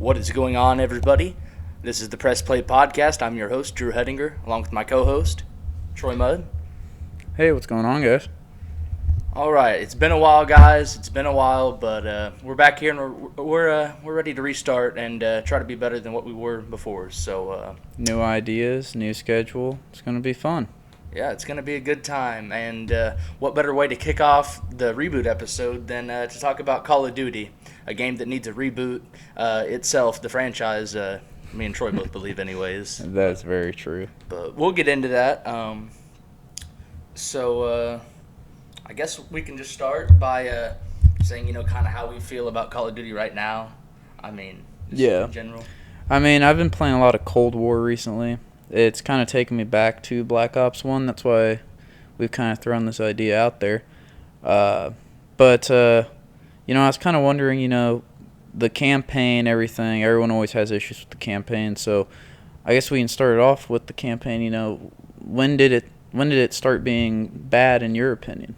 What is going on, everybody? This is the Pressplaypodcast. I'm your host, Drew Hedinger, along with my co-host, Troy Mudd. Hey, what's going on, guys? All right, it's been a while, guys. It's been a while, but we're back here and we're ready to restart and try to be better than what we were before. So new ideas, new schedule. It's going to be fun. Yeah, it's going to be a good time. And what better way to kick off the reboot episode than to talk about Call of Duty, a game that needs a reboot itself, the franchise. Me and Troy both believe anyways. That's very true. But we'll get into that. So I guess we can just start by saying, kind of how we feel about Call of Duty right now. I mean, yeah. In general. I mean, I've been playing a lot of Cold War recently. It's kind of taken me back to Black Ops 1. That's why we've kind of thrown this idea out there. But I was kind of wondering, the campaign, everything. Everyone always has issues with the campaign. So I guess we can start it off with the campaign. When did it start being bad in your opinion?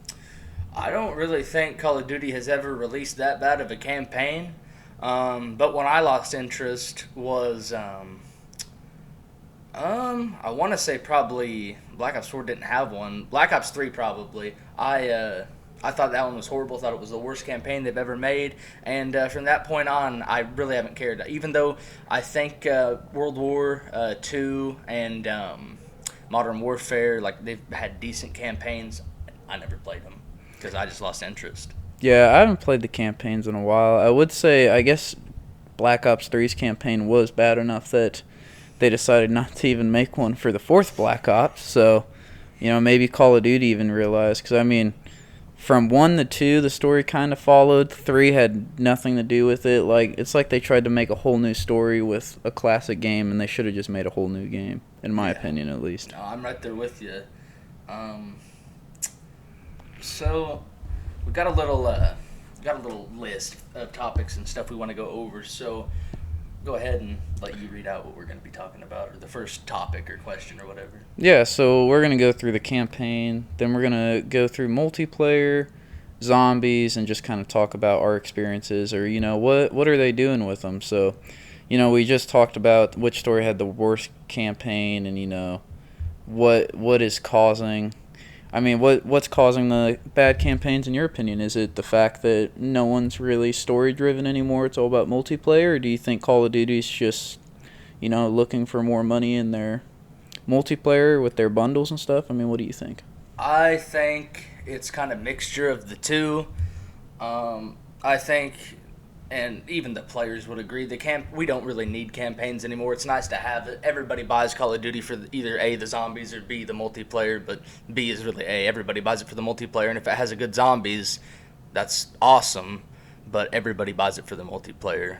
I don't really think Call of Duty has ever released that bad of a campaign. But when I lost interest was... I want to say probably Black Ops 4 didn't have one. Black Ops 3 probably. I thought that one was horrible. Thought it was the worst campaign they've ever made. And from that point on, I really haven't cared. Even though I think World War II and Modern Warfare, they've had decent campaigns, I never played them because I just lost interest. Yeah, I haven't played the campaigns in a while. I would say, I guess Black Ops 3's campaign was bad enough that they decided not to even make one for the fourth Black Ops. So, maybe Call of Duty even realized. Because, from 1 to 2, the story kind of followed. 3 had nothing to do with it. It's like they tried to make a whole new story with a classic game, and they should have just made a whole new game, in my opinion, at least. No, I'm right there with you. So, we got a little list of topics and stuff we want to go over. So, go ahead and let you read out what we're going to be talking about, or the first topic or question or whatever. Yeah, so we're going to go through the campaign, then we're going to go through multiplayer, zombies, and just kind of talk about our experiences, or, what are they doing with them. So, we just talked about which story had the worst campaign and, what is causing... what's causing the bad campaigns in your opinion? Is it the fact that no one's really story-driven anymore, it's all about multiplayer, or do you think Call of Duty's just, looking for more money in their multiplayer with their bundles and stuff? What do you think? I think it's kind of mixture of the two. I think, and even the players would agree, we don't really need campaigns anymore. It's nice to have it. Everybody buys Call of Duty for either A, the zombies, or B, the multiplayer, but B is really A. Everybody buys it for the multiplayer, and if it has a good zombies, that's awesome, but everybody buys it for the multiplayer,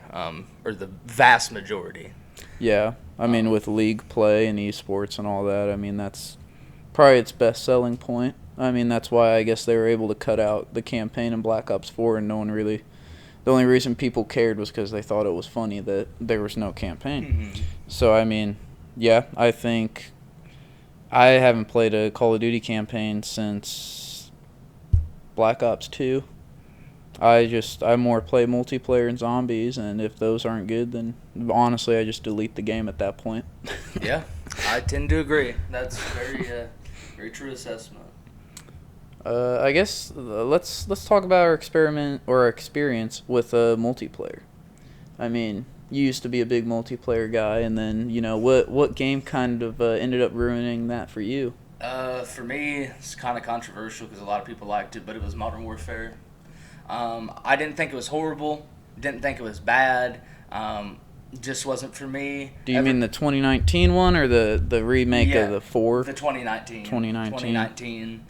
or the vast majority. Yeah, with league play and esports and all that, that's probably its best selling point. That's why I guess they were able to cut out the campaign in Black Ops 4, and no one really... The only reason people cared was because they thought it was funny that there was no campaign. Mm-hmm. So, I think I haven't played a Call of Duty campaign since Black Ops 2. I more play multiplayer and zombies, and if those aren't good, then honestly I just delete the game at that point. Yeah, I tend to agree. That's very true assessment. I guess let's talk about our experience with multiplayer. You used to be a big multiplayer guy, and then what game kind of ended up ruining that for you? For me, it's kind of controversial because a lot of people liked it, but it was Modern Warfare. I didn't think it was horrible. Didn't think it was bad. Just wasn't for me. Do you mean the 2019 one or the remake of the 4? The 2019. 2019.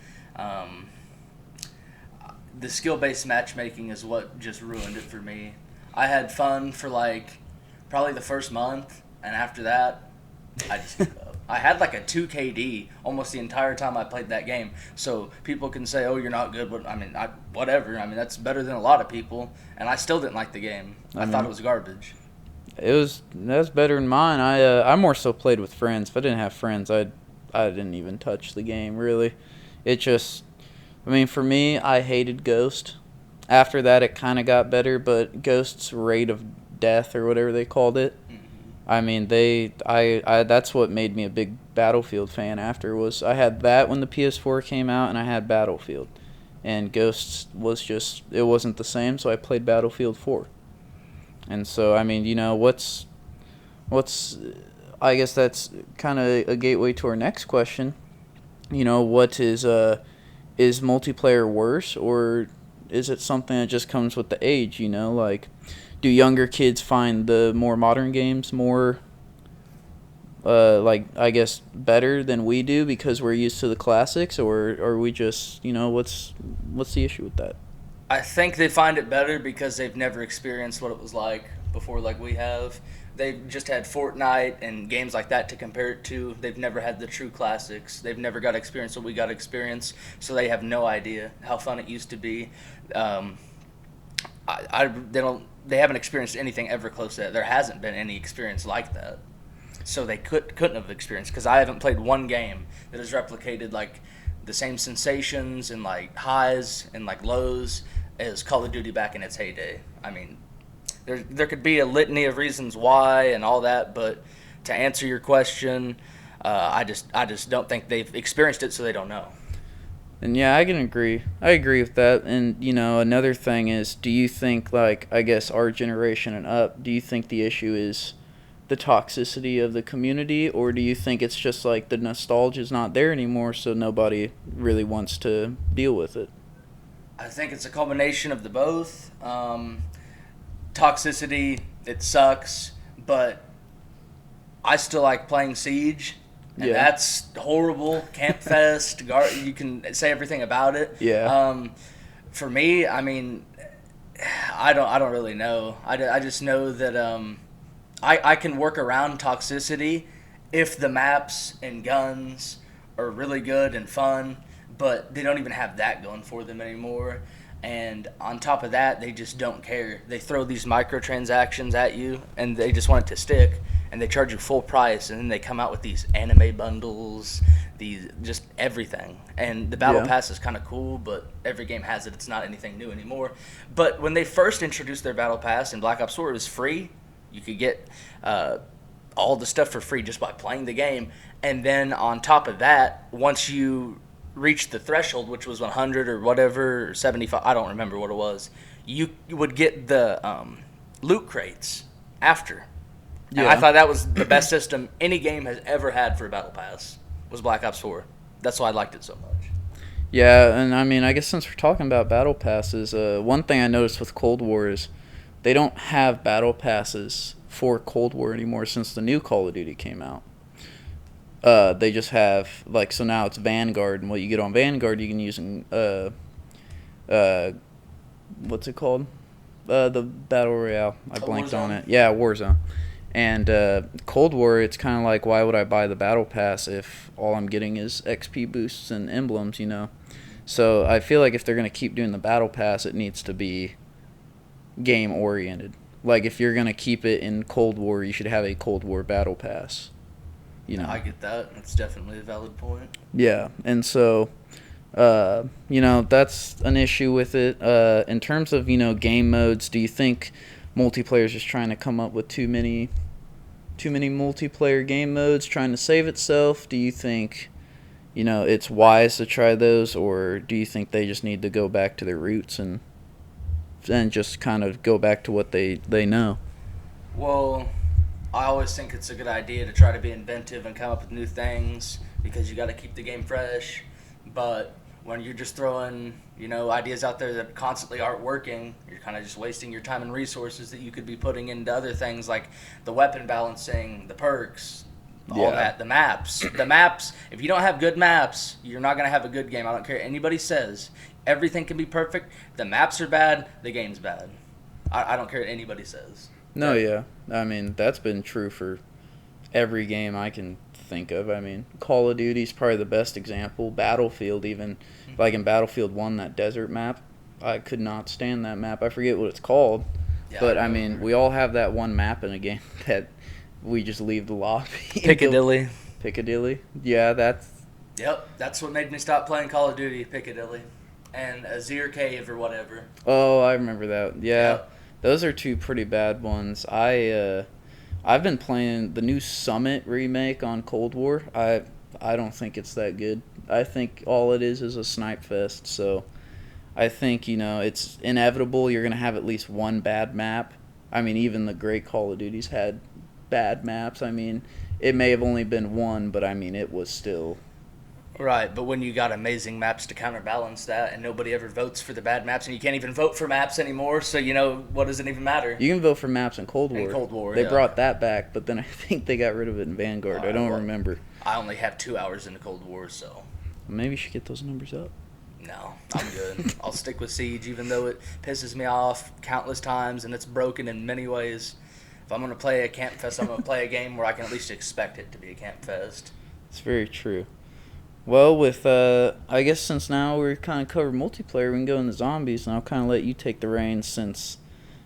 The skill-based matchmaking is what just ruined it for me. I had fun for probably the first month, and after that, I just gave up. I had a 2 KD almost the entire time I played that game. So people can say, "Oh, you're not good," but whatever. That's better than a lot of people, and I still didn't like the game. I thought it was garbage. That's better than mine. I more so played with friends. If I didn't have friends, I didn't even touch the game really. It just, for me, I hated Ghost. After that, it kind of got better, but Ghost's rate of death or whatever they called it. Mhm. I mean, that's what made me a big Battlefield fan after, was I had that when the PS4 came out, and I had Battlefield. And Ghosts was just, it wasn't the same, so I played Battlefield 4. And so, I mean, what's I guess that's kind of a gateway to our next question. What is multiplayer worse, or is it something that just comes with the age, like, do younger kids find the more modern games more, I guess, better than we do because we're used to the classics, or are we just, what's the issue with that? I think they find it better because they've never experienced what it was like before, like we have. They've just had Fortnite and games like that to compare it to. They've never had the true classics. They've never got to experience what we got to experience, so they have no idea how fun it used to be. They haven't experienced anything ever close to that. There hasn't been any experience like that, so they couldn't have experienced, because I haven't played one game that has replicated like the same sensations and like highs and like lows as Call of Duty back in its heyday. I mean, there could be a litany of reasons why and all that, but to answer your question, I just don't think they've experienced it, so they don't know. And yeah, I can agree. I agree with that. And another thing is, do you think, like, I guess our generation and up, do you think the issue is the toxicity of the community, or do you think it's just like the nostalgia's not there anymore, so nobody really wants to deal with it? I think it's a combination of the both. Toxicity, it sucks, but I still like playing Siege, and that's horrible. Camp Fest, you can say everything about it. Yeah. For me, I mean, I don't really know. I just know that I can work around toxicity if the maps and guns are really good and fun, but they don't even have that going for them anymore. And on top of that, they just don't care. They throw these microtransactions at you, and they just want it to stick, and they charge you full price, and then they come out with these anime bundles, these just everything. And the Battle Pass is kind of cool, but every game has it. It's not anything new anymore. But when they first introduced their Battle Pass in Black Ops 4, it was free. You could get all the stuff for free just by playing the game. And then on top of that, once you reached the threshold, which was 100 or whatever, or 75, I don't remember what it was, you would get the loot crates after. And I thought that was the best system any game has ever had for a Battle Pass, was Black Ops 4. That's why I liked it so much. Yeah, and I mean, I guess since we're talking about Battle Passes, one thing I noticed with Cold War is they don't have Battle Passes for Cold War anymore since the new Call of Duty came out. They just have, like, so now it's Vanguard, and what you get on Vanguard you can use in, what's it called? The Battle Royale. I blanked on it. Yeah, Warzone. And Cold War, it's kind of like, why would I buy the Battle Pass if all I'm getting is XP boosts and emblems, So I feel like if they're going to keep doing the Battle Pass, it needs to be game-oriented. Like, if you're going to keep it in Cold War, you should have a Cold War Battle Pass. I get that. That's definitely a valid point. Yeah, and so, that's an issue with it. In terms of, game modes, do you think multiplayer is just trying to come up with too many multiplayer game modes, trying to save itself? Do you think, it's wise to try those, or do you think they just need to go back to their roots and just kind of go back to what they know? Well, I always think it's a good idea to try to be inventive and come up with new things, because you got to keep the game fresh. But when you're just throwing, ideas out there that constantly aren't working, you're kind of just wasting your time and resources that you could be putting into other things like the weapon balancing, the perks, all that, the maps. The maps, if you don't have good maps, you're not going to have a good game. I don't care what anybody says. Everything can be perfect. The maps are bad, the game's bad. I don't care what anybody says. No, yeah. I mean, that's been true for every game I can think of. I mean, Call of Duty's probably the best example. Battlefield, even. Like in Battlefield 1, that desert map, I could not stand that map. I forget what it's called. Yeah, but, I mean, we all have that one map in a game that we just leave the lobby. Piccadilly. Piccadilly? Yeah, that's... Yep, that's what made me stop playing Call of Duty, Piccadilly. And Azir Cave or whatever. Oh, I remember that. Yeah. Yep. Those are two pretty bad ones. I've been playing the new Summit remake on Cold War. I don't think it's that good. I think all it is a snipe fest. So I think, it's inevitable you're going to have at least one bad map. I mean, even the great Call of Duties had bad maps. I mean, it may have only been one, but I mean, it was still... Right, but when you got amazing maps to counterbalance that, and nobody ever votes for the bad maps, and you can't even vote for maps anymore, so, what does it even matter? You can vote for maps in Cold War. In Cold War, They brought that back, but then I think they got rid of it in Vanguard. I don't remember. I only have 2 hours in the Cold War, so... Maybe you should get those numbers up. No, I'm good. I'll stick with Siege, even though it pisses me off countless times, and it's broken in many ways. If I'm going to play a Camp Fest, I'm going to play a game where I can at least expect it to be a Camp Fest. It's very true. Well, I guess since now we're kind of covered multiplayer, we can go into zombies, and I'll kind of let you take the reins since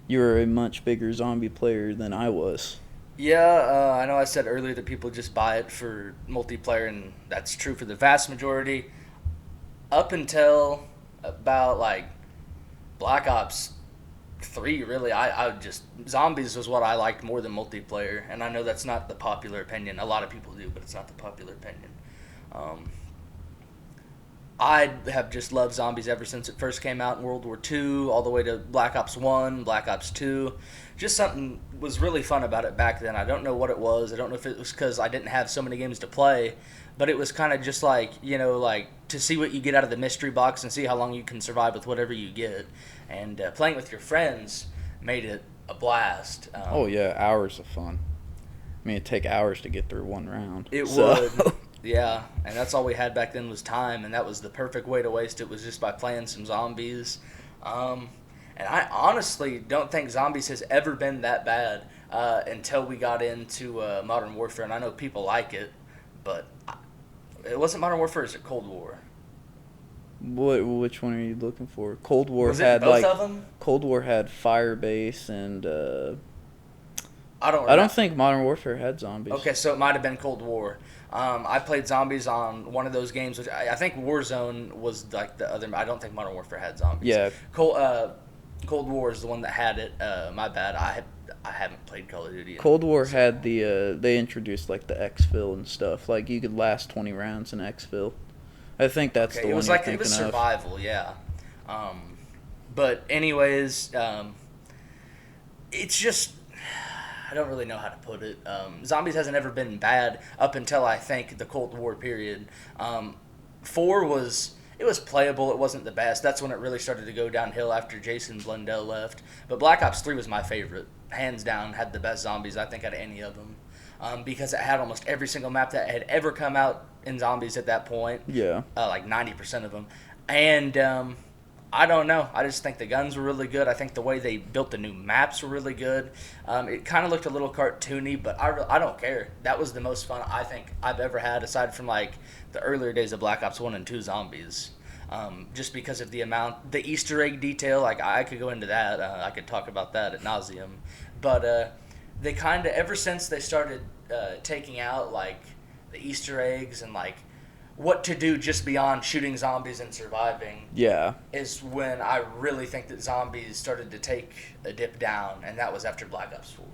you're a much bigger zombie player than I was. Yeah, I know I said earlier that people just buy it for multiplayer, and that's true for the vast majority. Up until about, Black Ops 3, really, I just... Zombies was what I liked more than multiplayer, and I know that's not the popular opinion. A lot of people do, but it's not the popular opinion. I have just loved zombies ever since it first came out in World War II, all the way to Black Ops 1, Black Ops 2. Just something was really fun about it back then. I don't know what it was. I don't know if it was because I didn't have so many games to play, but it was kind of just to see what you get out of the mystery box and see how long you can survive with whatever you get. And playing with your friends made it a blast. Oh, yeah, hours of fun. I mean, it'd take hours to get through one round. It would. Yeah, and that's all we had back then was time, and that was the perfect way to waste it, was just by playing some zombies. And I honestly don't think zombies has ever been that bad until we got into Modern Warfare, and I know people like it, but it wasn't Modern Warfare, it's Cold War. Which one are you looking for? Cold War was had it both of them? Cold War had Firebase and I don't think Modern Warfare had zombies. Okay, so it might have been Cold War. I played zombies on one of those games, which I think Warzone was like the other. I don't think Modern Warfare had zombies. Yeah. Cold War is the one that had it. My bad. I haven't played Call of Duty. Cold War had they introduced like the exfil and stuff. Like you could last 20 rounds in exfil. I think that's the one you're thinking of. It was survival, yeah. But anyways, it's just. I don't really know how to put it. Zombies hasn't ever been bad up until I think the Cold War period. 4 was playable. It wasn't the best. That's when it really started to go downhill after Jason Blundell left. But Black Ops 3 was my favorite, hands down. Had the best zombies I think out of any of them, because it had almost every single map that had ever come out in zombies at that point. Yeah, like 90% of them, and. I don't know. I just think the guns were really good. I think the way they built the new maps were really good. It kind of looked a little cartoony, but I don't care. That was the most fun I think I've ever had, aside from like the earlier days of Black Ops 1 and 2 zombies. Just because of the Easter egg detail. Like I could go into that. I could talk about that ad nauseum. But they kind of, ever since they started taking out like the Easter eggs and like what to do just beyond shooting zombies and surviving, is when I really think that zombies started to take a dip down, and that was after Black Ops 4.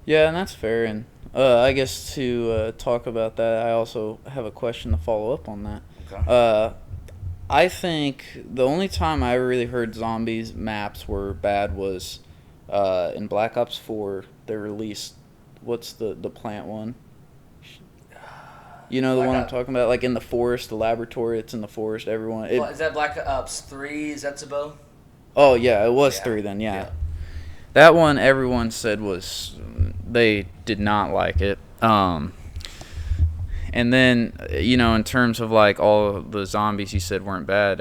Yeah, and that's fair. And I guess to talk about that, I also have a question to follow up on that. Okay. I think the only time I really heard zombies maps were bad was in Black Ops 4. They released, what's the plant one? You know the one I'm talking about? Like in the forest, the laboratory, it's in the forest, everyone... is that Black Ops 3, Zetsubo? Oh, yeah, it was 3 then, yeah. That one, everyone said they did not like it. And then, in terms of like all the zombies you said weren't bad,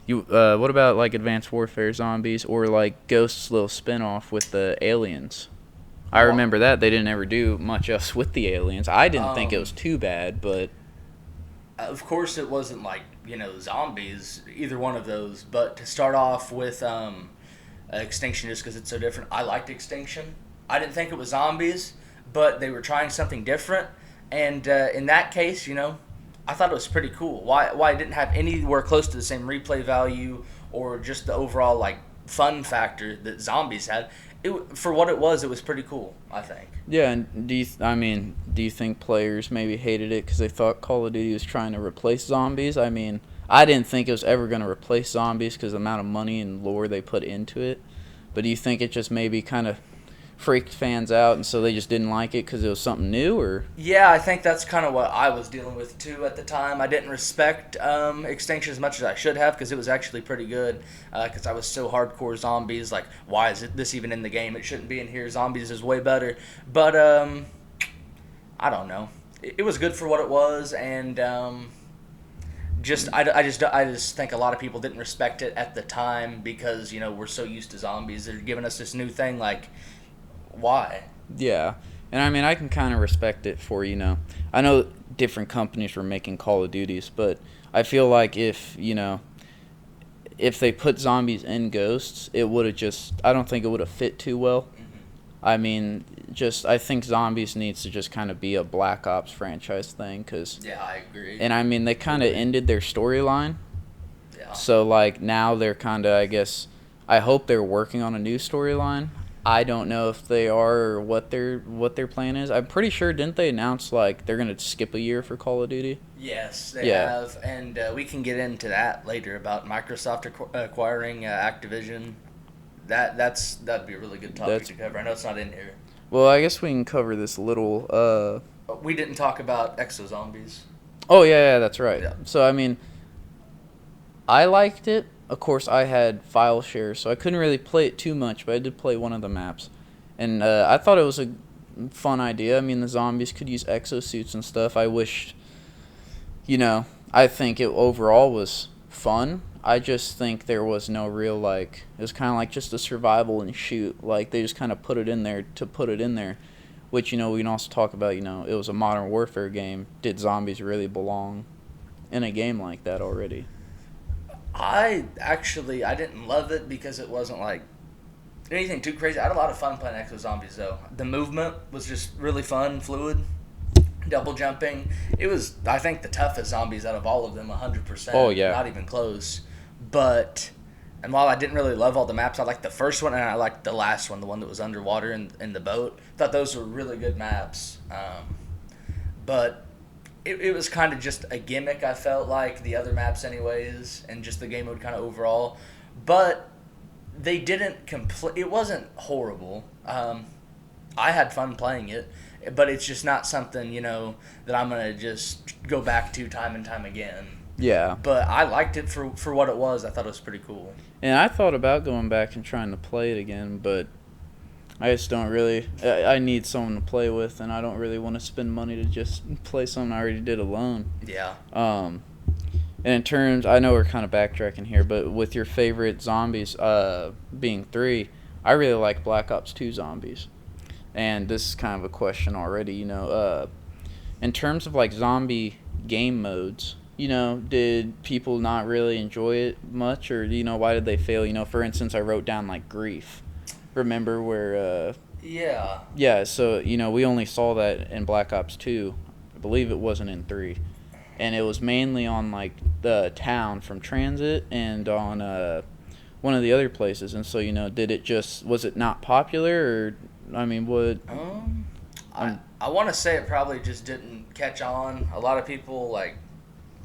what about like Advanced Warfare zombies or like Ghost's little spinoff with the aliens? I remember that. They didn't ever do much else with the aliens. I didn't think it was too bad, but... Of course it wasn't like, zombies, either one of those. But to start off with Extinction, just because it's so different, I liked Extinction. I didn't think it was zombies, but they were trying something different. And in that case, I thought it was pretty cool. Why it didn't have anywhere close to the same replay value or just the overall, like, fun factor that zombies had. For what it was pretty cool, I think. Yeah, and do you think players maybe hated it because they thought Call of Duty was trying to replace zombies? I mean, I didn't think it was ever going to replace zombies because the amount of money and lore they put into it. But do you think it just maybe kind of freaked fans out, and so they just didn't like it because it was something new, or? Yeah, I think that's kind of what I was dealing with too at the time. I didn't respect Extinction as much as I should have because it was actually pretty good. Because I was so hardcore zombies, like, why is this even in the game? It shouldn't be in here. Zombies is way better. But I don't know. It was good for what it was, and I just think a lot of people didn't respect it at the time because we're so used to zombies. They're giving us this new thing, like, why? Yeah. And I mean, I can kind of respect it for, I know different companies were making Call of Duties, but I feel like if they put zombies in Ghosts, it would have I don't think it would have fit too well. Mm-hmm. I mean, I think Zombies needs to just kind of be a Black Ops franchise thing, cause. Yeah, I agree. And I mean, they kind of ended their storyline. Yeah. So, like, now they're kind of, I guess, I hope they're working on a new storyline. I don't know if they are or what their plan is. I'm pretty sure, didn't they announce, like, they're going to skip a year for Call of Duty? Yes, they have, and we can get into that later about Microsoft acquiring Activision. That'd be a really good topic to cover. I know it's not in here. Well, I guess we can cover this little. We didn't talk about Exo Zombies. Oh yeah, that's right. Yeah. So I mean, I liked it. Of course, I had file share, so I couldn't really play it too much, but I did play one of the maps. And I thought it was a fun idea. I mean, the zombies could use exosuits and stuff. I wished, I think it overall was fun. I just think there was no real, it was kind of like just a survival and shoot. Like, they just kind of put it in there to put it in there. Which, we can also talk about, it was a Modern Warfare game. Did zombies really belong in a game like that already? I didn't love it because it wasn't like anything too crazy. I had a lot of fun playing Exo Zombies though. The movement was just really fun, fluid, double jumping. It was, I think, the toughest zombies out of all of them, 100%. Oh yeah, not even close. But and while I didn't really love all the maps, I liked the first one and I liked the last one, the one that was underwater in the boat. Thought those were really good maps. But it was kind of just a gimmick, I felt like, the other maps anyways, and just the game mode kind of overall. But they didn't it wasn't horrible. I had fun playing it, but it's just not something, that I'm going to just go back to time and time again. Yeah. But I liked it for what it was. I thought it was pretty cool. And I thought about going back and trying to play it again, but I just don't really. I need someone to play with, and I don't really want to spend money to just play something I already did alone. Yeah. And in terms, I know we're kind of backtracking here, but with your favorite zombies being 3, I really like Black Ops 2 zombies. And this is kind of a question already, in terms of like zombie game modes, did people not really enjoy it much, or why did they fail? For instance, I wrote down like grief. Remember where yeah, so we only saw that in Black Ops 2. I believe it wasn't in 3, and it was mainly on like the town from Transit and on one of the other places. And so was it not popular, or I mean, what I want to say it probably just didn't catch on. A lot of people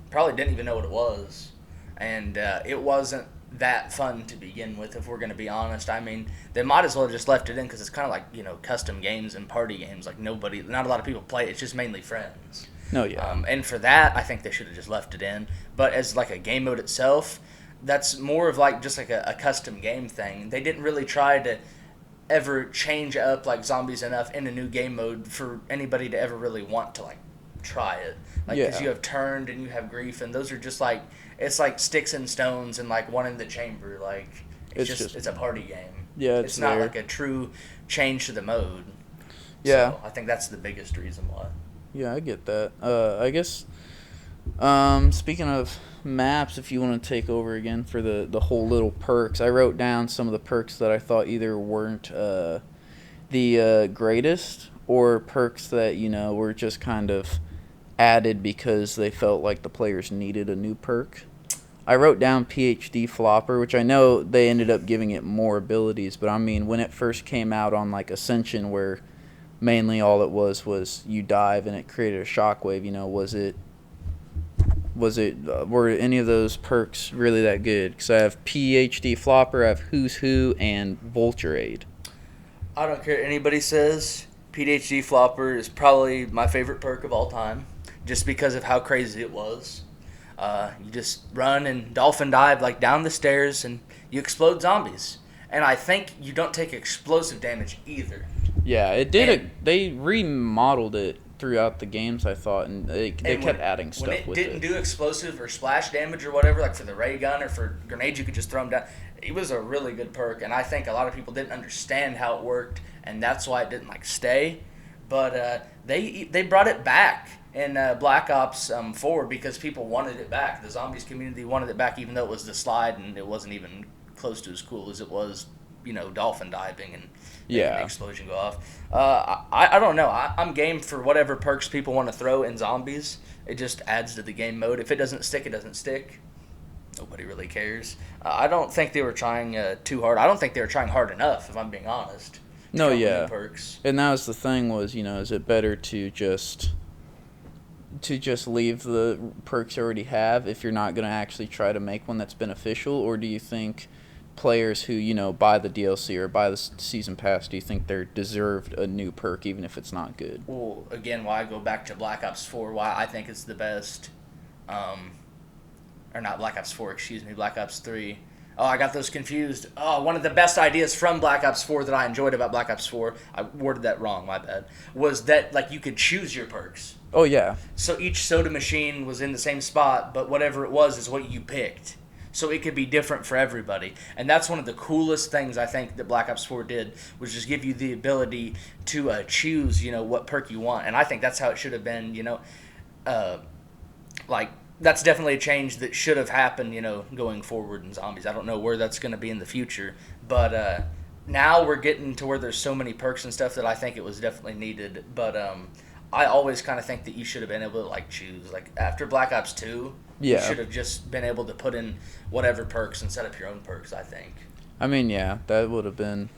probably didn't even know what it was, and it wasn't that fun to begin with, if we're going to be honest. I mean, they might as well have just left it in because it's kind of like, custom games and party games. Like, not a lot of people play it. It's just mainly friends. No, yeah. And for that, I think they should have just left it in. But as like a game mode itself, that's more of like just like a custom game thing. They didn't really try to ever change up like zombies enough in a new game mode for anybody to ever really want to like try it. Like, because you have Turned and you have Grief, and those are just like, it's like sticks and stones and like one in the chamber. Like, it's a party game. Yeah, it's not like a true change to the mode. Yeah, so I think that's the biggest reason why. Yeah, I get that. I guess speaking of maps, if you want to take over again for the whole little perks, I wrote down some of the perks that I thought either weren't the greatest, or perks that were just kind of added because they felt like the players needed a new perk. I wrote down PhD Flopper, which I know they ended up giving it more abilities, but I mean, when it first came out on like Ascension, where mainly all it was you dive and it created a shockwave, were any of those perks really that good? Because I have PhD Flopper, I have Who's Who, and Vulture Aid. I don't care what anybody says. PhD Flopper is probably my favorite perk of all time, just because of how crazy it was. You just run and dolphin dive like down the stairs, and you explode zombies. And I think you don't take explosive damage either. Yeah, it did. They remodeled it throughout the games, I thought, and they kept adding stuff with it. When it didn't do explosive or splash damage or whatever, like for the ray gun or for grenades, you could just throw them down. It was a really good perk, and I think a lot of people didn't understand how it worked, and that's why it didn't stay. But they brought it back in Black Ops 4 because people wanted it back. The zombies community wanted it back, even though it was the slide and it wasn't even close to as cool as it was, dolphin diving and making the explosion go off. I don't know. I'm game for whatever perks people want to throw in zombies. It just adds to the game mode. If it doesn't stick, it doesn't stick. Nobody really cares. I don't think they were trying too hard. I don't think they were trying hard enough, if I'm being honest. No, yeah. Perks. And that was the thing was, is it better to just leave the perks you already have if you're not going to actually try to make one that's beneficial, or do you think players who, buy the DLC or buy the season pass, do you think they're deserved a new perk even if it's not good? Well, again, why I go back to Black Ops 4, why I think it's the best, or not Black Ops 4, excuse me, Black Ops 3. Oh, I got those confused. Oh, one of the best ideas from Black Ops 4 that I enjoyed about Black Ops 4, I worded that wrong, my bad, was that, you could choose your perks. Oh, yeah. So each soda machine was in the same spot, but whatever it was is what you picked. So it could be different for everybody. And that's one of the coolest things I think that Black Ops 4 did, was just give you the ability to choose, what perk you want. And I think that's how it should have been, that's definitely a change that should have happened, going forward in zombies. I don't know where that's going to be in the future, but now we're getting to where there's so many perks and stuff that I think it was definitely needed. But I always kind of think that you should have been able to choose. After Black Ops 2, you should have just been able to put in whatever perks and set up your own perks, I think. I mean, yeah, that would have been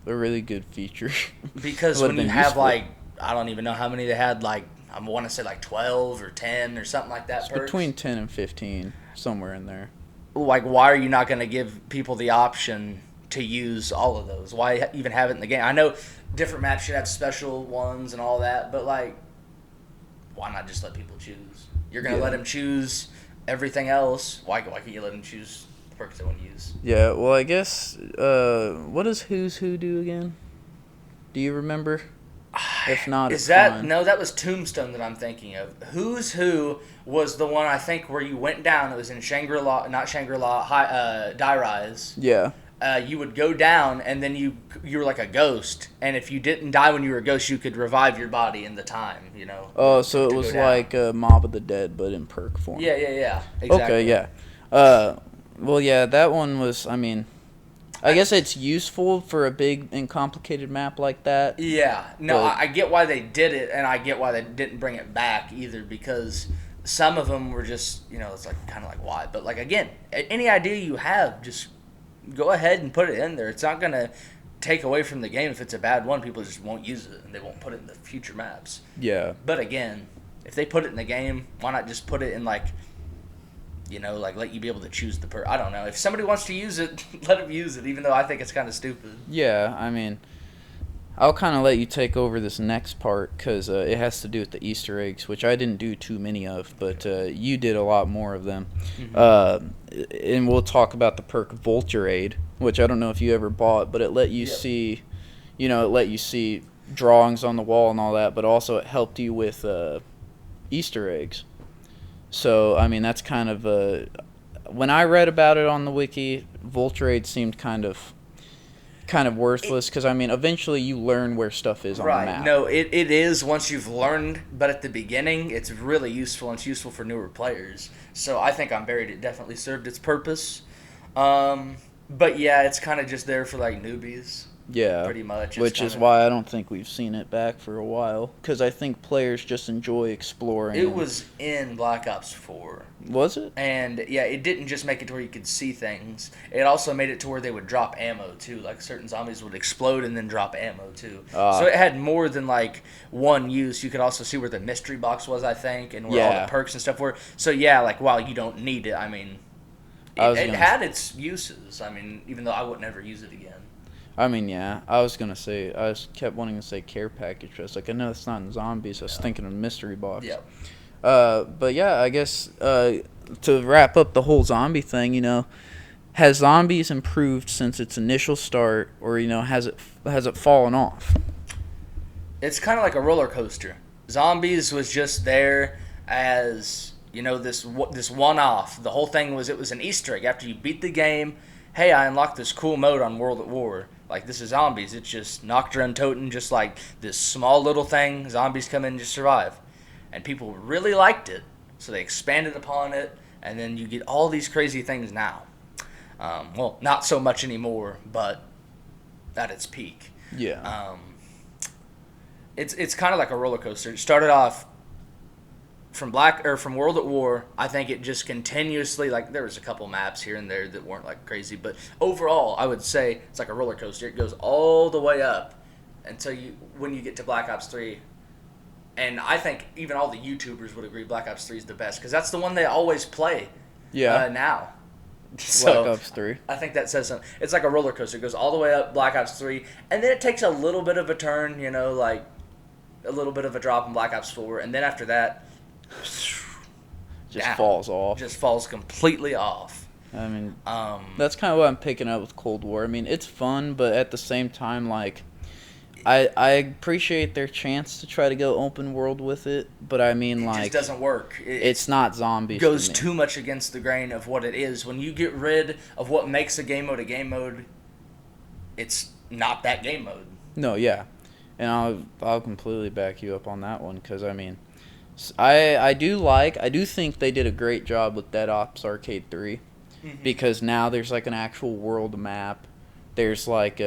a really good feature. Because when you have I don't even know how many they had, I want to say 12 or 10 or something like that. It's perks. Between 10 and 15, somewhere in there. Why are you not going to give people the option to use all of those? Why even have it in the game? I know different maps should have special ones and all that, but why not just let people choose? You're going to let them choose everything else. Why can't you let them choose the perks they want to use? Yeah, well, I guess, what does Who's Who do again? Do you remember? If not, it's fine. No, that was Tombstone that I'm thinking of. Who's Who was the one I think where you went down. It was in not Shangri-La, Die Rise. Yeah. You would go down, and then you were like a ghost. And if you didn't die when you were a ghost, you could revive your body in the time, Oh, so it was like Mob of the Dead, but in perk form. Yeah, exactly. Okay, yeah. Well, yeah, that one was, I guess it's useful for a big and complicated map like that. Yeah. No, I get why they did it, and I get why they didn't bring it back either, because some of them were just, it's kind of why. But, again, any idea you have, just go ahead and put it in there. It's not going to take away from the game if it's a bad one. People just won't use it, and they won't put it in the future maps. Yeah. But, again, if they put it in the game, why not just put it in, let you be able to choose the perk. I don't know. If somebody wants to use it, let them use it, even though I think it's kind of stupid. Yeah, I'll kind of let you take over this next part because it has to do with the Easter eggs, which I didn't do too many of, but you did a lot more of them. Mm-hmm. And we'll talk about the perk Vulture Aid, which I don't know if you ever bought, but it let you see, drawings on the wall and all that, but also it helped you with Easter eggs. So, that's kind of when I read about it on the wiki, Vulture Aid seemed kind of worthless because, eventually you learn where stuff is on the map. No, it is once you've learned, but at the beginning, it's really useful, and it's useful for newer players. So I think Unburied, it definitely served its purpose. But yeah, it's kind of just there for, newbies. Yeah, pretty much. which is why I don't think we've seen it back for a while. Because I think players just enjoy exploring. It was in Black Ops 4. Was it? And, yeah, it didn't just make it to where you could see things. It also made it to where they would drop ammo, too. Like, certain zombies would explode and then drop ammo, too. So it had more than, like, one use. You could also see where the mystery box was, I think, and where all the perks and stuff were. So, yeah, like, while you don't need it, I mean, it had its uses. I mean, even though I would never use it again. I mean, yeah, I was going to say, kept wanting to say care package. I was like, I know it's not in zombies. I was thinking of mystery box. Yeah. But yeah, I guess to wrap up the whole zombie thing, has zombies improved since its initial start, or has it fallen off? It's kind of like a roller coaster. Zombies was just there as this one-off. The whole thing was, it was an Easter egg. After you beat the game, hey, I unlocked this cool mode on World at War. Like, this is zombies. It's just Nocturne and Toten, just like this small little thing. Zombies come in and just survive. And people really liked it, so they expanded upon it, and then you get all these crazy things now. Well, not so much anymore, but at its peak. Yeah. It's kind of like a roller coaster. It started off from World at War. I think it just continuously, like, there was a couple maps here and there that weren't like crazy, but overall, I would say it's like a roller coaster. It goes all the way up until when you get to Black Ops 3. And I think even all the YouTubers would agree Black Ops 3 is the best, because that's the one they always play. Yeah. Now. So, Black Ops 3. I think that says something. It's like a roller coaster. It goes all the way up, Black Ops 3, and then it takes a little bit of a turn, like a little bit of a drop in Black Ops 4, and then after that, just falls off. Just falls completely off. I mean, that's kind of what I'm picking up with Cold War. I mean, it's fun, but at the same time, like, I appreciate their chance to try to go open world with it, but I mean, like, it just doesn't work. It's not zombies. It goes too much against the grain of what it is. When you get rid of what makes a game mode, it's not that game mode. No, yeah, and I'll completely back you up on that one, because I mean, I do think they did a great job with Dead Ops Arcade 3, because now there's like an actual world map. There's like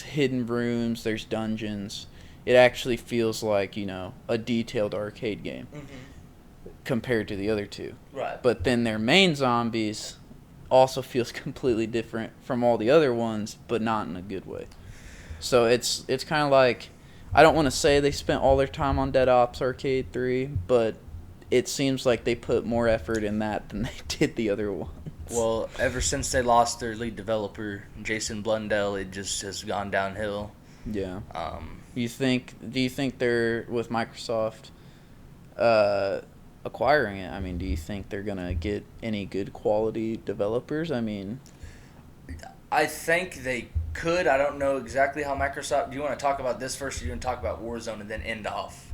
hidden rooms, there's dungeons. It actually feels like, a detailed arcade game compared to the other two. Right. But then their main zombies also feels completely different from all the other ones, but not in a good way. So it's kind of like, I don't want to say they spent all their time on Dead Ops Arcade 3, but it seems like they put more effort in that than they did the other ones. Well, ever since they lost their lead developer, Jason Blundell, it just has gone downhill. Yeah. Do you think they're, with Microsoft acquiring it, I mean, do you think they're going to get any good quality developers? I mean, I think they could. I don't know exactly how Microsoft... Do you want to talk about this first, or do you want to talk about Warzone and then end off?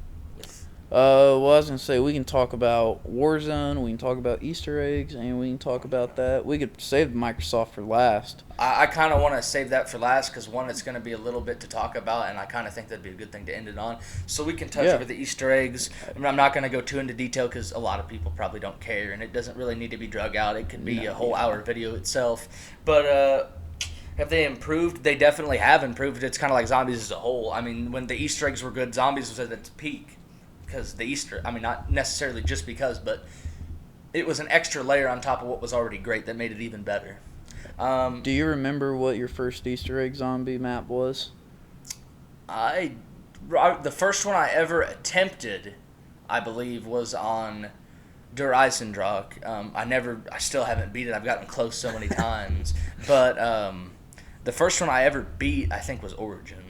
Well, I was going to say, we can talk about Warzone, we can talk about Easter eggs, and we can talk about that. We could save Microsoft for last. I kind of want to save that for last, because one, it's going to be a little bit to talk about, and I kind of think that'd be a good thing to end it on. So we can touch over the Easter eggs. I mean, I'm not going to go too into detail, because a lot of people probably don't care, and it doesn't really need to be drug out. It could be a whole hour video itself. But have they improved? They definitely have improved. It's kind of like Zombies as a whole. I mean, when the Easter eggs were good, Zombies was at its peak. Because not necessarily just because, but it was an extra layer on top of what was already great that made it even better. Do you remember what your first Easter egg zombie map was? The first one I ever attempted, I believe, was on Der Eisendrache. I still haven't beat it. I've gotten close so many times. But the first one I ever beat, I think, was Origins.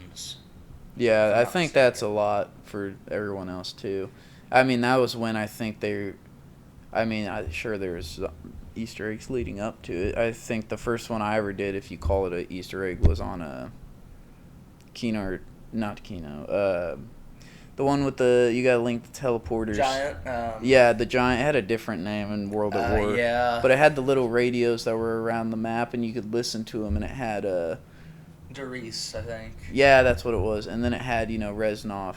Yeah, I think that's a lot for everyone else, too. I mean, that was when I think I'm sure there's Easter eggs leading up to it. I think the first one I ever did, if you call it an Easter egg, was on a the one with you gotta link the teleporters. Giant? Yeah, the Giant. It had a different name in World at War. Yeah. But it had the little radios that were around the map, and you could listen to them, and it had Derice, I think. Yeah, that's what it was. And then it had, Reznov.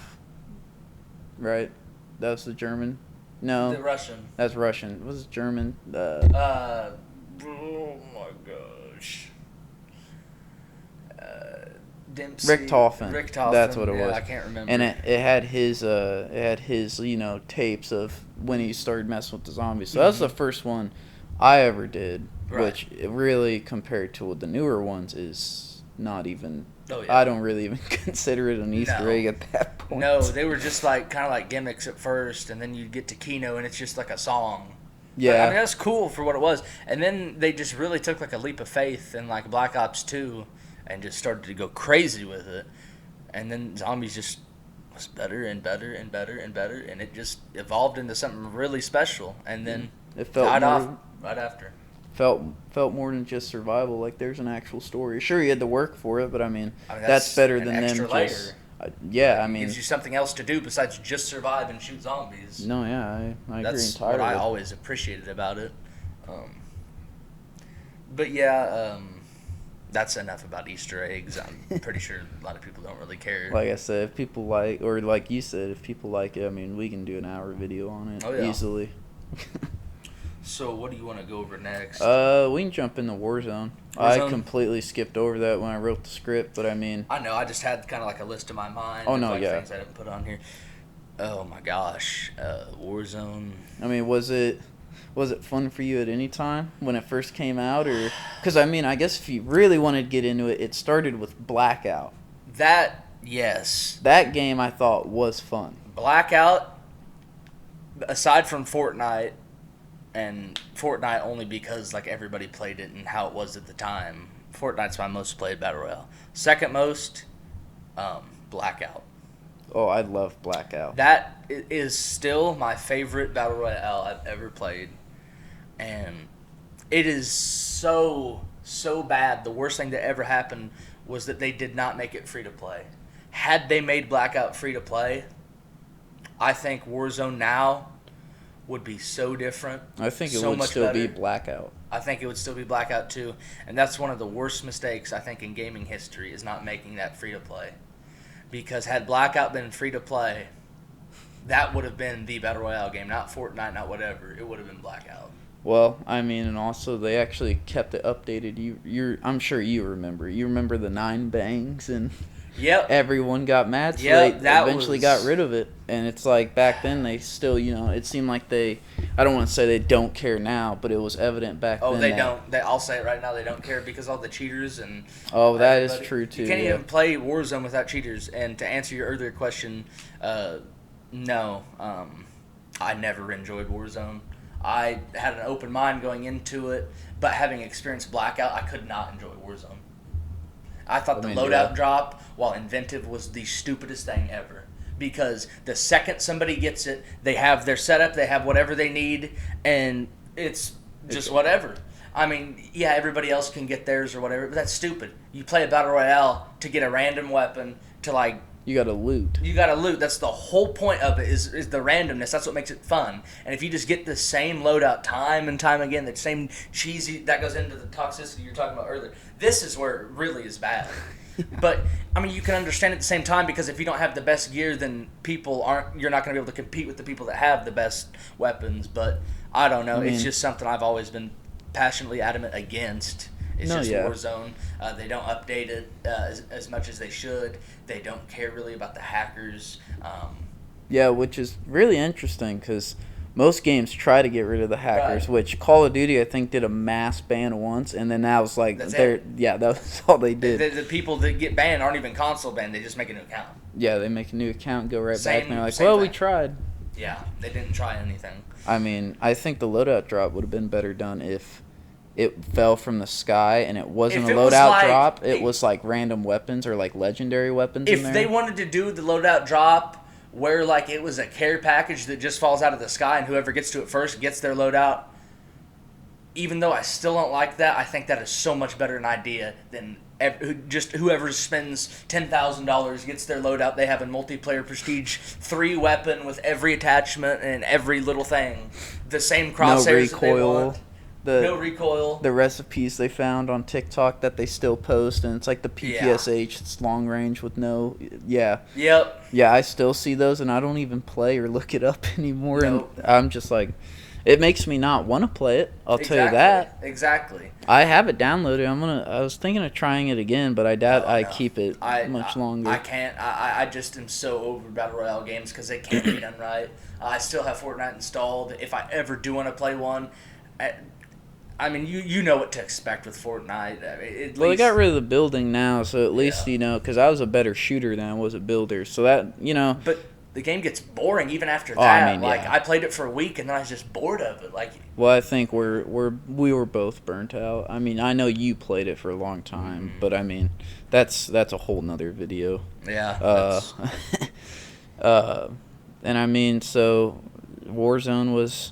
Right? That was the German? No. The Russian. That's Russian. Was it German? Oh my gosh. Dempsey. Rick Toffin. That's what it was. I can't remember. And it had his tapes of when he started messing with the zombies. So that was the first one I ever did, which really compared to the newer ones is not even. Oh, yeah. I don't really even consider it an Easter egg at that point. No, they were just kind of like gimmicks at first, and then you'd get to Kino, and it's just like a song. Yeah. But, I mean, that's cool for what it was. And then they just really took like a leap of faith in like Black Ops 2 and just started to go crazy with it. And then Zombies just was better and better and better and better, and it just evolved into something really special. And then it felt died off right after. Felt more than just survival. Like there's an actual story. Sure, you had to work for it, but I mean that's better than them just. Layer. Yeah, I mean, gives you something else to do besides just survive and shoot zombies. No, yeah, I agree entirely. That's what I always appreciated about it. But yeah, that's enough about Easter eggs. I'm pretty sure a lot of people don't really care. Like I said, if people like, or like you said, if people like it, I mean, we can do an hour video on it easily. So what do you want to go over next? We can jump into Warzone. I completely skipped over that when I wrote the script, but I mean... I know, I just had kind of like a list in my mind of things I didn't put on here. Oh my gosh, Warzone. I mean, was it fun for you at any time when it first came out? Or because, I mean, I guess if you really wanted to get into it, it started with Blackout. Yes. That game I thought was fun. Blackout, aside from Fortnite, and Fortnite only because like everybody played it and how it was at the time. Fortnite's my most played battle royale. Second most, Blackout. Oh, I love Blackout. That is still my favorite battle royale I've ever played, and it is so bad. The worst thing that ever happened was that they did not make it free to play. Had they made Blackout free to play, I think Warzone now would be so different. I think it would still be Blackout. I think it would still be Blackout too. And that's one of the worst mistakes, I think, in gaming history is not making that free to play. Because had Blackout been free to play, that would have been the Battle Royale game. Not Fortnite, not whatever. It would have been Blackout. Well, I mean, and also they actually kept it updated. I'm sure you remember. You remember the 9 bangs and... Yep. Everyone got mad, so they eventually got rid of it. And it's like back then they still, it seemed like I don't want to say they don't care now, but it was evident back then. Oh, they don't. I'll say it right now, they don't care because all the cheaters and... Oh, that is true too. You can't even play Warzone without cheaters. And to answer your earlier question, no. I never enjoyed Warzone. I had an open mind going into it, but having experienced Blackout, I could not enjoy Warzone. I thought the loadout drop, while inventive, was the stupidest thing ever. Because the second somebody gets it, they have their setup, they have whatever they need, and it's just whatever. I mean, yeah, everybody else can get theirs or whatever, but that's stupid. You play a Battle Royale to get a random weapon to, like... You gotta loot. That's the whole point of it, is the randomness. That's what makes it fun. And if you just get the same loadout time and time again, the same cheesy... That goes into the toxicity you were talking about earlier. This is where it really is bad. But, I mean, you can understand at the same time, because if you don't have the best gear, then you're not going to be able to compete with the people that have the best weapons. But, I don't know. It's just something I've always been passionately adamant against. It's just Warzone. They don't update it as much as they should. They don't care really about the hackers. Yeah, which is really interesting because most games try to get rid of the hackers, which Call of Duty, I think, did a mass ban once, and then that was like, that was all they did. The people that get banned aren't even console banned. They just make a new account. Yeah, they make a new account, go right back, and they're like, well, we tried. Yeah, they didn't try anything. I mean, I think the loadout drop would have been better done if it fell from the sky and it wasn't a loadout drop. It was like random weapons or like legendary weapons in there. If they wanted to do the loadout drop where like it was a care package that just falls out of the sky and whoever gets to it first gets their loadout, even though I still don't like that, I think that is so much better an idea than just whoever spends $10,000 gets their loadout. They have a multiplayer prestige 3 weapon with every attachment and every little thing. The same crosshairs that they want. No recoil. The recipes they found on TikTok that they still post, and it's like the PPSH, it's long range with no... Yeah. Yep. Yeah, I still see those, and I don't even play or look it up anymore. Nope. And I'm just like... it makes me not want to play it. I'll tell you that. Exactly. I have it downloaded. I was thinking of trying it again, but I doubt I keep it much longer. I can't. I just am so over Battle Royale games because they can't be done right. I still have Fortnite installed. If I ever do want to play one, I mean, you know what to expect with Fortnite. They got rid of the building now, so at least, because I was a better shooter than I was a builder. So that, But the game gets boring even after that. Yeah. I played it for a week and then I was just bored of it. Well, I think we were both burnt out. I mean, I know you played it for a long time, but I mean, that's a whole nother video. Yeah. And I mean, so Warzone was,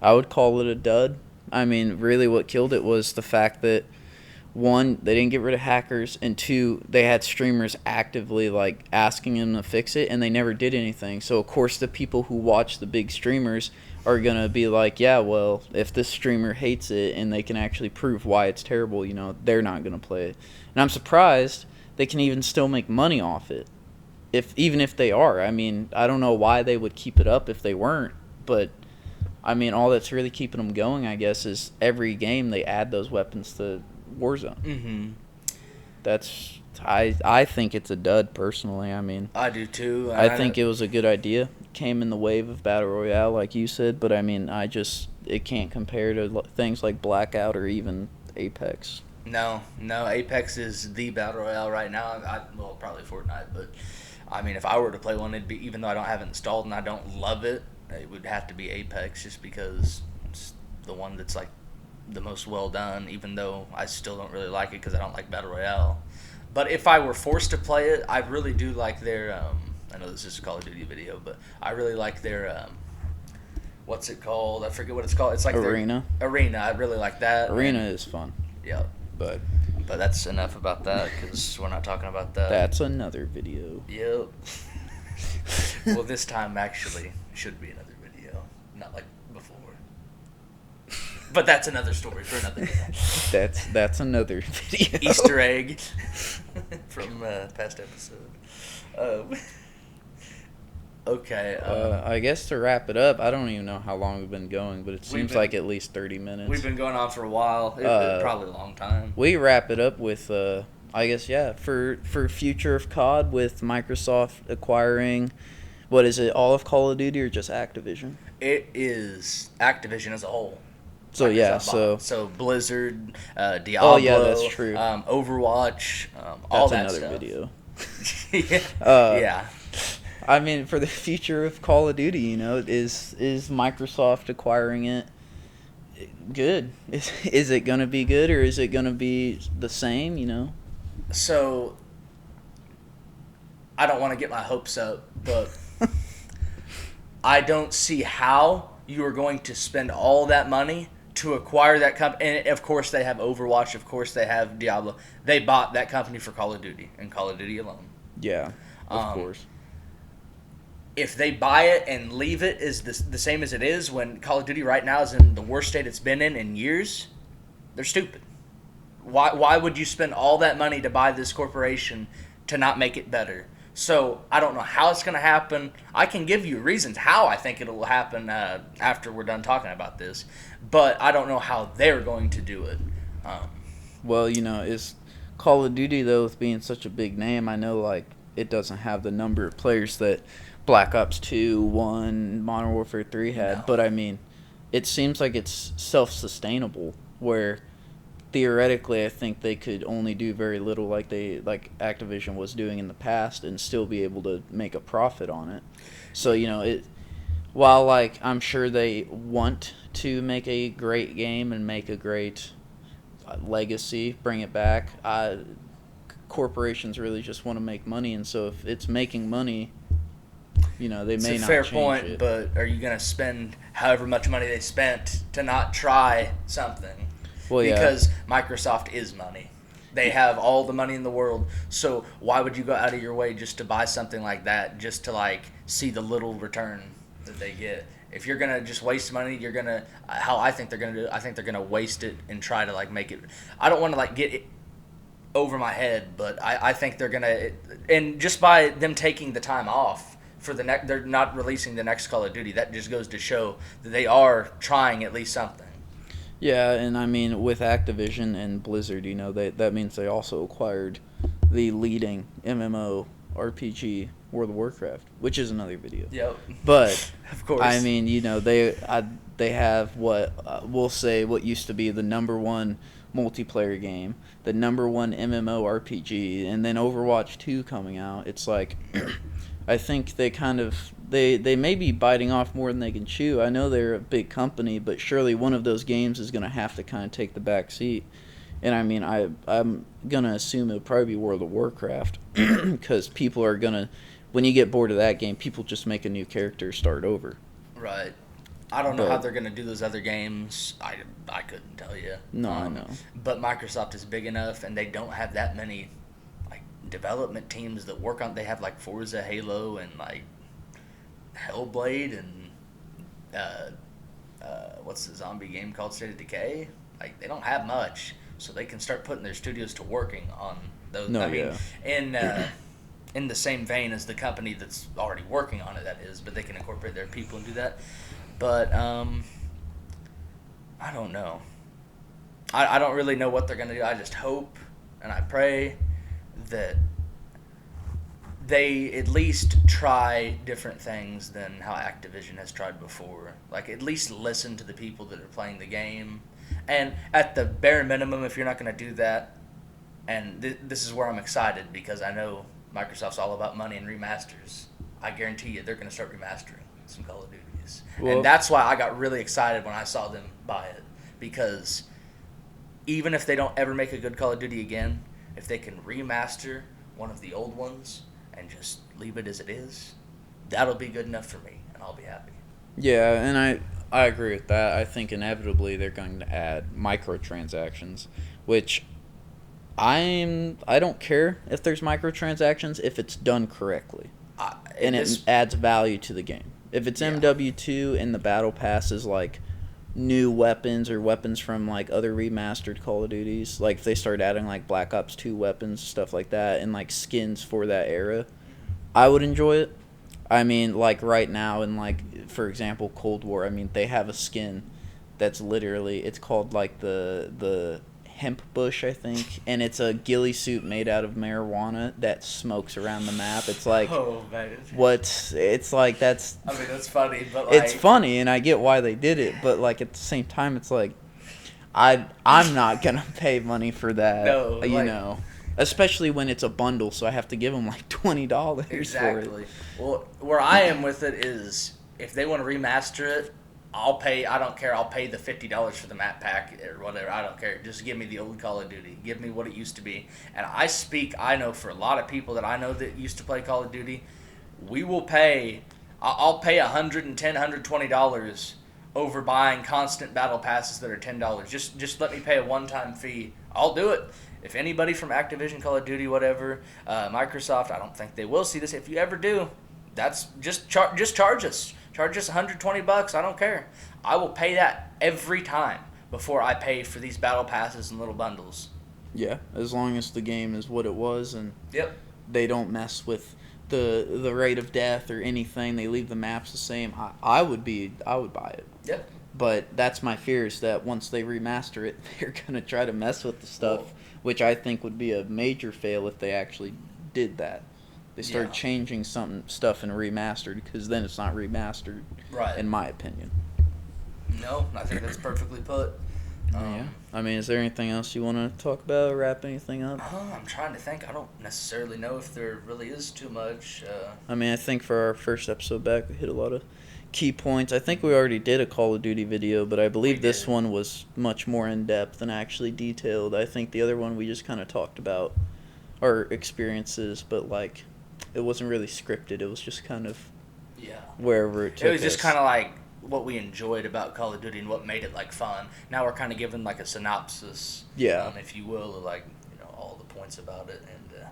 I would call it a dud. I mean, really what killed it was the fact that, one, they didn't get rid of hackers, and two, they had streamers actively, asking them to fix it, and they never did anything. So, of course, the people who watch the big streamers are going to be like, yeah, well, if this streamer hates it and they can actually prove why it's terrible, they're not going to play it. And I'm surprised they can even still make money off it, even if they are. I mean, I don't know why they would keep it up if they weren't, but I mean, all that's really keeping them going, I guess, is every game they add those weapons to Warzone. Mm-hmm. I think it's a dud, personally. I mean, I do too. I think it was a good idea. Came in the wave of Battle Royale, like you said, but I mean, it can't compare to things like Blackout or even Apex. No, Apex is the Battle Royale right now. Well, probably Fortnite, but I mean, if I were to play one, it'd be, even though I don't have it installed and I don't love it, it would have to be Apex, just because it's the one that's the most well done, even though I still don't really like it because I don't like Battle Royale. But if I were forced to play it, I really do like their, I know this is a Call of Duty video, but I really like their, what's it called? I forget what it's called. It's like Arena. Arena. I really like that. Arena is fun. Yeah. But that's enough about that, because we're not talking about that. That's another video. Yep. Well, this time actually should be another video, not like before. But that's another story for another day. That's another video. Easter egg from past episode. Okay. I guess to wrap it up, I don't even know how long we've been going, but it seems like at least 30 minutes. We've been going on for a while. Probably a long time. We wrap it up with, I guess, for future of COD, with Microsoft acquiring, what is it, all of Call of Duty or just Activision? It is Activision as a whole. So Microsoft so Blizzard, Diablo. Oh yeah, that's true. Overwatch, all that stuff. That's another video. Yeah. I mean, for the future of Call of Duty, is Microsoft acquiring it good? Is it going to be good, or is it going to be the same, So, I don't want to get my hopes up, but I don't see how you are going to spend all that money to acquire that company. And, of course, they have Overwatch. Of course, they have Diablo. They bought that company for Call of Duty and Call of Duty alone. Yeah, of course. If they buy it and leave it is the same as it is, when Call of Duty right now is in the worst state it's been in years, they're stupid. Why would you spend all that money to buy this corporation to not make it better? So I don't know how it's going to happen. I can give you reasons how I think it will happen after we're done talking about this, but I don't know how they're going to do it. Well, is Call of Duty, though, with being such a big name, I know it doesn't have the number of players that Black Ops 2, 1, Modern Warfare 3 had, No. But I mean, it seems like it's self-sustainable, where theoretically I think they could only do very little like Activision was doing in the past and still be able to make a profit on it. So, while I'm sure they want to make a great game and make a great legacy, bring it back, corporations really just want to make money, and so if it's making money, they may not change it. It's a fair point, but are you going to spend however much money they spent to not try something? Well, yeah. Because Microsoft is money. They have all the money in the world, so why would you go out of your way just to buy something like that, just to see the little return that they get? If you're gonna just waste money, you're gonna how I think they're gonna do. I think they're gonna waste it and try to make it. I don't want to get it over my head, but I think they're gonna, and just by them taking the time off for they're not releasing the next Call of Duty. That just goes to show that they are trying at least something. Yeah, and I mean, with Activision and Blizzard, that means they also acquired the leading MMO RPG, World of Warcraft, which is another video. Yep. But of course, I mean, they have what we'll say what used to be the number one multiplayer game, the number one MMO RPG, and then Overwatch 2 coming out. It's like I think they may be biting off more than they can chew. I know they're a big company, but surely one of those games is going to have to kind of take the back seat. And I mean, I'm going to assume it'll probably be World of Warcraft because people are going to, when you get bored of that game, people just make a new character, start over. Right. I don't know how they're going to do those other games. I couldn't tell you. No, I know. But Microsoft is big enough, and they don't have that many like development teams that work on. They have like Forza, Halo, and like Hellblade, and what's the zombie game called? State of Decay. Like they don't have much, so they can start putting their studios to working on those. No, I mean, in the same vein as the company that's already working on it, that is, but they can incorporate their people and do that. But I don't know. I don't really know what they're going to do. I just hope and I pray that they at least try different things than how Activision has tried before. Like, at least listen to the people that are playing the game. And at the bare minimum, if you're not going to do that, and this is where I'm excited because I know Microsoft's all about money and remasters. I guarantee you they're going to start remastering some Call of Duties. Well, and that's why I got really excited when I saw them buy it. Because even if they don't ever make a good Call of Duty again, if they can remaster one of the old ones and just leave it as it is, that'll be good enough for me, and I'll be happy. Yeah, and I agree with that. I think inevitably they're going to add microtransactions, which I don't care if there's microtransactions if it's done correctly. And it adds value to the game. If it's MW2 and the battle pass is like new weapons or weapons from like other remastered Call of Duties, like if they start adding like Black Ops 2 weapons, stuff like that, and like skins for that era, I would enjoy it. I mean, like right now in like, for example, Cold War, I mean, they have a skin that's literally, it's called like the hemp bush, I think, and it's a ghillie suit made out of marijuana that smokes around the map. It's like, it's like that's. I mean, that's funny, but like, it's funny, and I get why they did it, but like at the same time, it's like, I'm not gonna pay money for that. No, you know, especially when it's a bundle, so I have to give them like $20 exactly. for it. Well, where I am with it is, if they want to remaster it, I'll pay. I don't care. I'll pay the $50 for the map pack or whatever. I don't care. Just give me the old Call of Duty. Give me what it used to be. And I know for a lot of people that I know that used to play Call of Duty, we will pay. I'll pay $110, $120 over buying constant battle passes that are $10. Just let me pay a one-time fee. I'll do it. If anybody from Activision, Call of Duty, whatever, Microsoft, I don't think they will see this. If you ever do, that's just charge us. Charge us $120. I don't care. I will pay that every time before I pay for these battle passes and little bundles. Yeah, as long as the game is what it was and they don't mess with the rate of death or anything. They leave the maps the same. I would buy it. Yep. But that's my fear is that once they remaster it, they're gonna try to mess with the stuff, which I think would be a major fail if they actually did that. They started changing stuff and remastered, because then it's not remastered, right? In my opinion. No, I think that's perfectly put. Yeah. I mean, is there anything else you want to talk about or wrap anything up? I'm trying to think. I don't necessarily know if there really is too much. I mean, I think for our first episode back, we hit a lot of key points. I think we already did a Call of Duty video, but I believe this one was much more in-depth and actually detailed. I think the other one we just kind of talked about our experiences, but like it wasn't really scripted. It was just kind of wherever it took us. It was just kind of like what we enjoyed about Call of Duty and what made it like fun. Now we're kind of giving like a synopsis, if you will, of like all the points about it. And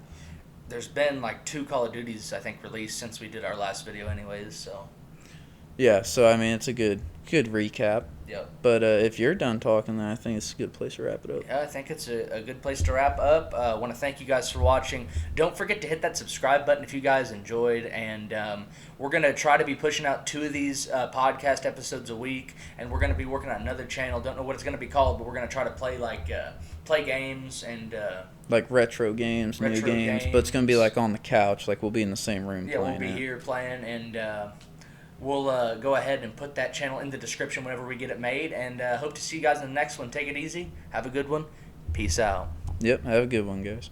there's been like 2 Call of Duties I think released since we did our last video, anyways. So Yeah, so I mean, it's a good recap. Yep. But if you're done talking, then I think it's a good place to wrap it up. Yeah, I think it's a good place to wrap up. I want to thank you guys for watching. Don't forget to hit that subscribe button if you guys enjoyed. And we're going to try to be pushing out 2 of these podcast episodes a week. And we're going to be working on another channel. Don't know what it's going to be called, but we're going to try to play play games and like retro games, new games. But it's going to be like on the couch. Like we'll be in the same room playing. Yeah, we'll be here playing. And we'll go ahead and put that channel in the description whenever we get it made. And hope to see you guys in the next one. Take it easy. Have a good one. Peace out. Yep, have a good one, guys.